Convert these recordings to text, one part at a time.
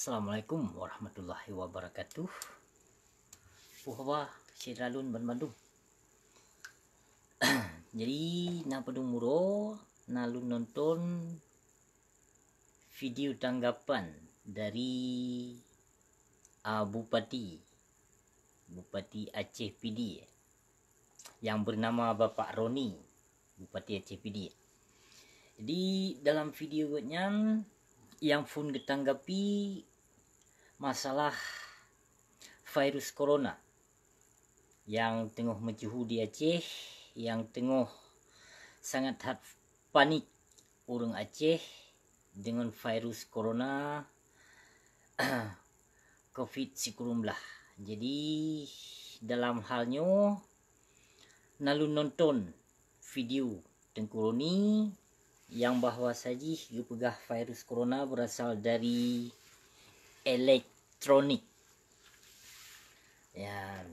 Assalamualaikum warahmatullahi wabarakatuh. Puhawa siralun Bandung. Jadi na padung muro nalun nonton video tanggapan dari Bupati Aceh PD yang bernama Bapak Roni, Bupati Aceh PD. Jadi dalam videonya yang pun ketanggapi masalah virus corona yang tengah mencuhu di Aceh, yang tengah sangat panik orang Aceh dengan virus corona COVID-19. Jadi dalam halnya nalu nonton video Tengku Roni yang bahwa saja gepegah virus corona berasal dari elektronik. Ya,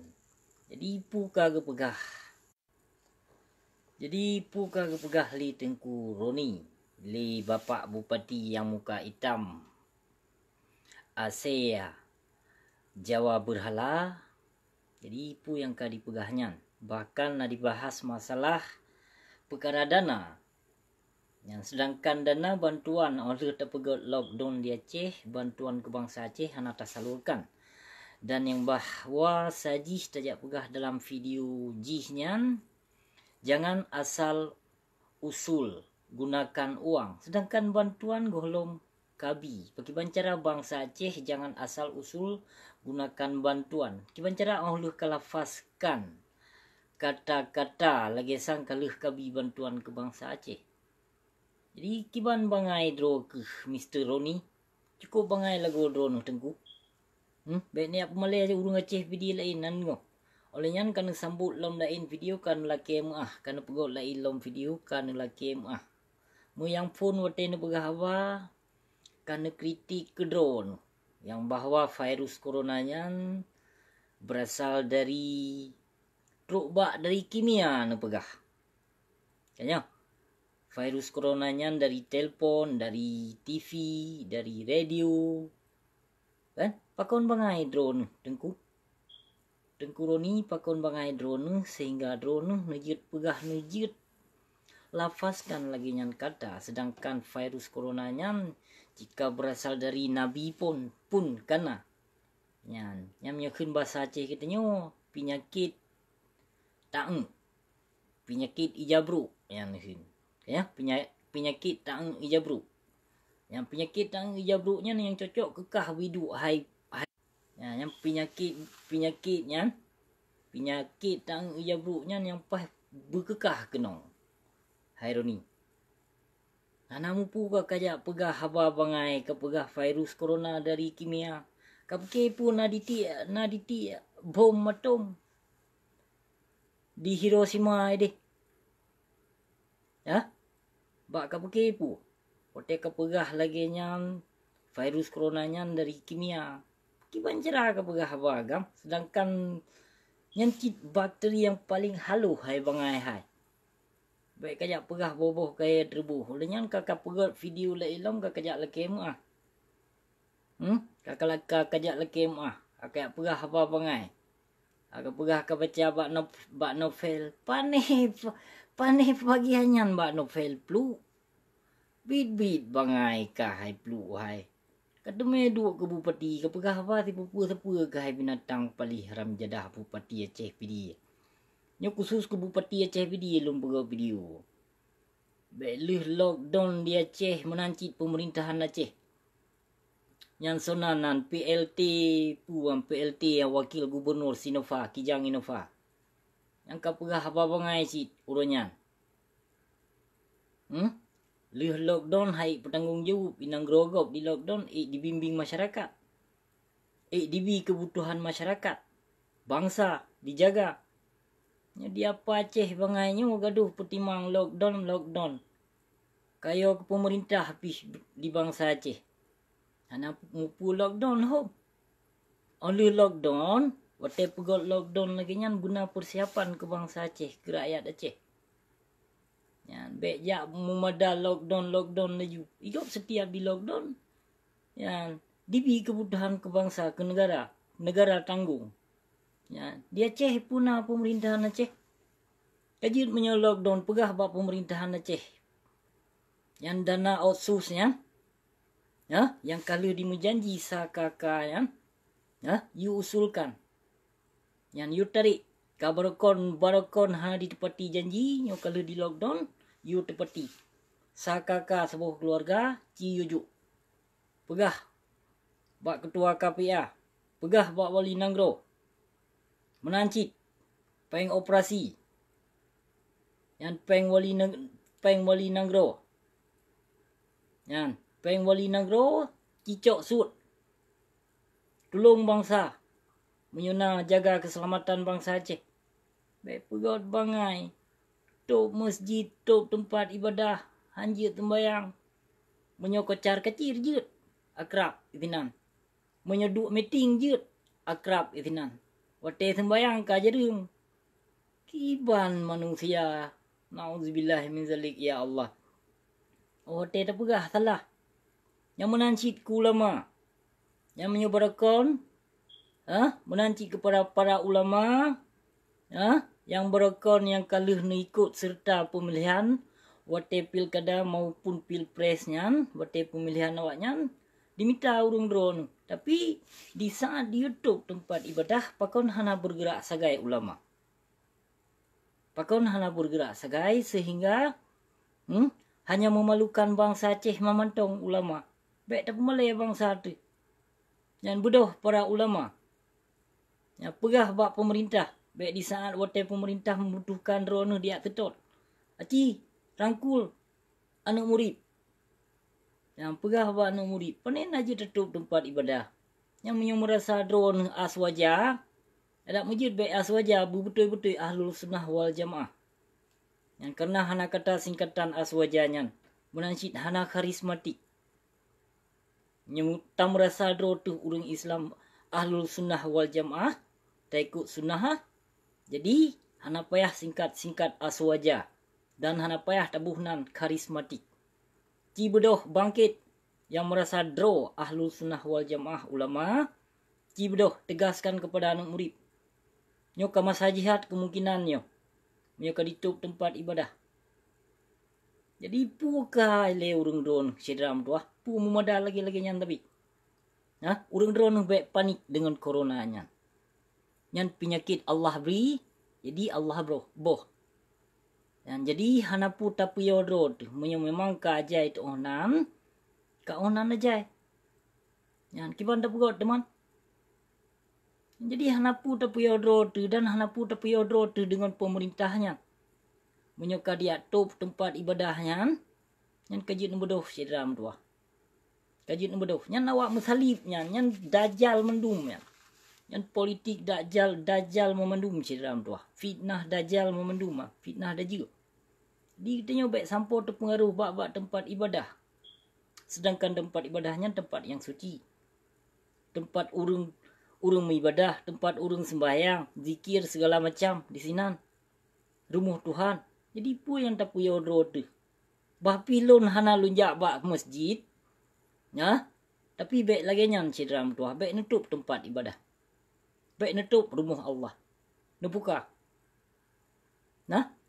jadi puka gepegah li Tengku Roni, li Bapak Bupati yang muka hitam Asia Jawa Berhala. Jadi pu yang ka dipegahnya. Bahkan dibahas masalah perkara dana. Yang sedangkan dana bantuan oleh terpegot lockdown di Aceh, bantuan kebangsa Aceh hana tersalurkan. Dan yang bahwa sajih tajak pegah dalam video jihnya, jangan asal usul gunakan uang. Sedangkan bantuan golong kabi. Bagaimana cara bangsa Aceh jangan asal usul gunakan bantuan. Bagaimana cara Allah kalafaskan kata-kata lagi sang kalih kabi bantuan ke bangsa Aceh. Jadi kiban bangai draw ke Mr. Roni. Cukup bangai lagu draw no Tengku. Baik ni apa malay aja urung Aceh video lain nan ngo. Olehnya kan sambut lom lain video kan laki MA. Kan pegot lain lom video kan laki MA. Mu yang pun wate ne begahawa kan kritik ke drone. Yang bahwa virus coronanya berasal dari truk dari kimia ne pegah. Kayaknya virus coronanya dari telepon, dari TV, dari radio. Kan? Pakon bangai drone Tengku Roni pakon bangai drone sehingga drone nejut pegah nejut lafazkan lagi nyan kata. Sedangkan virus coronanya jika berasal dari Nabi pun kana. Nyan nyakin bahasa Aceh katanya penyakit taeng. Penyakit ijabru yang ni. Ya, penyakit taeng ijabru. Yang penyakit taeng ijabrunya yang cocok kekah widu hai. Ya, yang penyakitnya penyakit taeng ijabrunya yang pas berkekah kenong. Hai Roni. Anamu puga kajak pegah haba bangai ke pegah virus corona dari kimia. Kapke pun naditi bom atom di Hiroshima deh. Ya? Bak kapke pu. Ote kapegah lagi nyan virus coronanya dari kimia. Kiban cerah kapegah bagam. Sedangkan nyancit bakteri yang paling halu hai bangai hai. Baik kajak pegah boboh kaya terbuh. Olehnya kakak pegat video la ilam kakak laki MA. Kakak kajak laki MA. Kakak pegah apa bangai. Kakak pegah ka baca bak novel. Paneh bagiannya bak novel plu. Bit bangai ka hai plu hai. Kademe dua ke bupati ke pegah apa ti pupu-pupu ke hai binatang palih haram jadah Bupati Aceh PD. Nya khusus ke Bupati Aceh PD lum pegah video. Belih lockdown di Aceh menancit pemerintahan Aceh. Yang sonanan PLT PLT yang wakil gubernur Sinova Kijang Innova. Yang kapegah apa bangai sit uronyan. Lih lockdown hai bertanggung jawab inang grogop di lockdown dibimbing masyarakat. Dibi kebutuhan masyarakat. Bangsa dijaga. Jadi apa Aceh bangainya gaduh pertimang lockdown. Kayo ke pemerintah habis di bangsa Aceh. Ana mupu lockdown ho. Oleh lockdown, wate pegot lockdown lagi nyan guna persiapan ke bangsa Aceh, ke rakyat Aceh. Yan, bejak memada lockdown laju. Ikut setiap di lockdown. Yan, Dibi kebutuhan ke bangsa, ke negara. Negara tanggung. Ya, dia Aceh punah pemerintahan Aceh. Kajit menyo lockdown pegah bak pemerintahan Aceh. Yang dana outsource ya. Ya, yang kalau dimujanji sakaka ya. Ya, you usulkan. Yang you tarik. Barakon hana ditepati janji. Yang kalau di lockdown, you tepati. Sakaka sebuah keluarga, ci yujuk. Pegah. Bak ketua KPA. Pegah bak wali nanggro. Menancit. Peng operasi. Yang peng wali nanggro. Yang peng wali nanggro, cicok sud. Tolong bangsa. Menyuna jaga keselamatan bangsa Aceh. Baik pegot bangai. Tok masjid, tok tempat ibadah. Hanjir tembayang. Menyokocar kecil je. Akrab itinan. Menyeduk meeting je. Akrab itinan. Wate sembayang kajerung. Kiban manusia. Na'udzubillah min zalik ya Allah. Wate tak pegah salah. Yang menancit ke ulama. Yang menyebarakon. Menancit kepada para ulama. Yang berakon yang kaluh ni ikut serta pemilihan. Wate pilkada maupun pilpresnya. Wate pemilihan awaknya. Diminta urung drone. Tapi di saat di YouTube tempat ibadah, pakon hana bergerak sagai ulama. Pakon hana bergerak sagai sehingga hanya memalukan bangsa Aceh memantong ulama. Baik tak pemalai bangsa tu. Yang bodoh para ulama. Yang pegah bak pemerintah. Baik di saat waktu pemerintah membutuhkan drone dia tetot. Aci rangkul anak murid. Yang pegah bak anak murid. Panen aja tutup tempat ibadah. Yang merasa drone aswaja. Ada masjid baik aswaja. Betul-betul ahlul sunnah wal jamaah. Yang karena hana kata singkatan aswajanya. Menancit hana karismatik. Yang tak merasa drone tu urang Islam ahlul sunnah wal jamaah. Tak ikut sunnah. Jadi hana payah singkat-singkat aswaja. Dan hana payah tabuhnan karismatik. Ci bedoh bangkit yang merasa draw ahlul sunnah wal jamaah ulama. Ci bedoh tegaskan kepada anak murid. Nyo ka masa jihad kemungkinannya. Nyo ka ditutup tempat ibadah. Jadi puka ile urang drone sedram tu pu memada lagi-lagi nyan tapi. Urang drone baik panik dengan coronanya. Nyan penyakit Allah beri, jadi Allah boh. Dan jadi hanapu tapi yodro tu memang ka ajai tu onan. Ka onan ajai. Yang kiban dah pegot teman. Jadi hanapu tapi yodro tu dan hanapu tapi yodro tu dengan pemerintahnya. Menyoka dia top tempat ibadahnya. Yang kajit bodoh sedram tu. Kajit bodoh. Yang awak mesalibnya, yang dajal mendum ya. Yang politik dajal memendum sedram tu. Fitnah dajal memendum, fitnah dajal. Di kita baik sampo terpengaruh bab tempat ibadah. Sedangkan tempat ibadahnya tempat yang suci. Tempat urung ibadah, tempat urung sembahyang, zikir segala macam di sinan. Rumah Tuhan. Jadi pu yang tak punya tu. Bah pilon hana lunjak bak masjid. Ya. Tapi baik lagi nyan sedram tu. Baik nutup tempat ibadah. Baik nutup rumah Allah. Nebuka.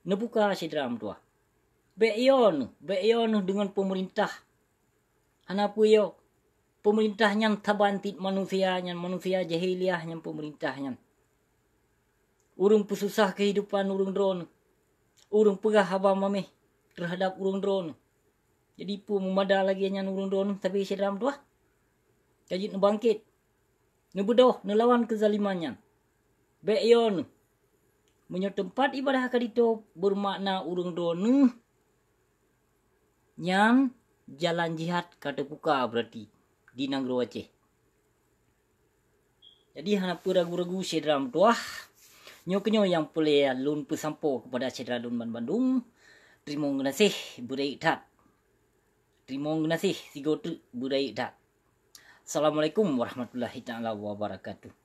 Nebuka sedram tu. Baik yon dengan pemerintah. Hana puyo. Pemerintah yang tabantit manusia jahiliah yang pemerintah yang. Urung pesusah kehidupan urung drone. Urung pegah abang mameh terhadap urung drone. Jadi pu memada lagi yang urung drone tapi sedram tu. Kajit bangkit. Ngebedoh, nelawan kezalimannya. Baik yon. Menyo tempat ibadah kadito bermakna urung drone. Yang jalan jihad kada buka berarti di Nanggro Aceh. Jadi hana ragu-ragu sedram tuah. Nyo yang boleh lun pesampo kepada Cedera Dunman Bandung. Terima kasih budaya dat. Terima kasih sigotu budaya dat. Assalamualaikum warahmatullahi taala wabarakatuh.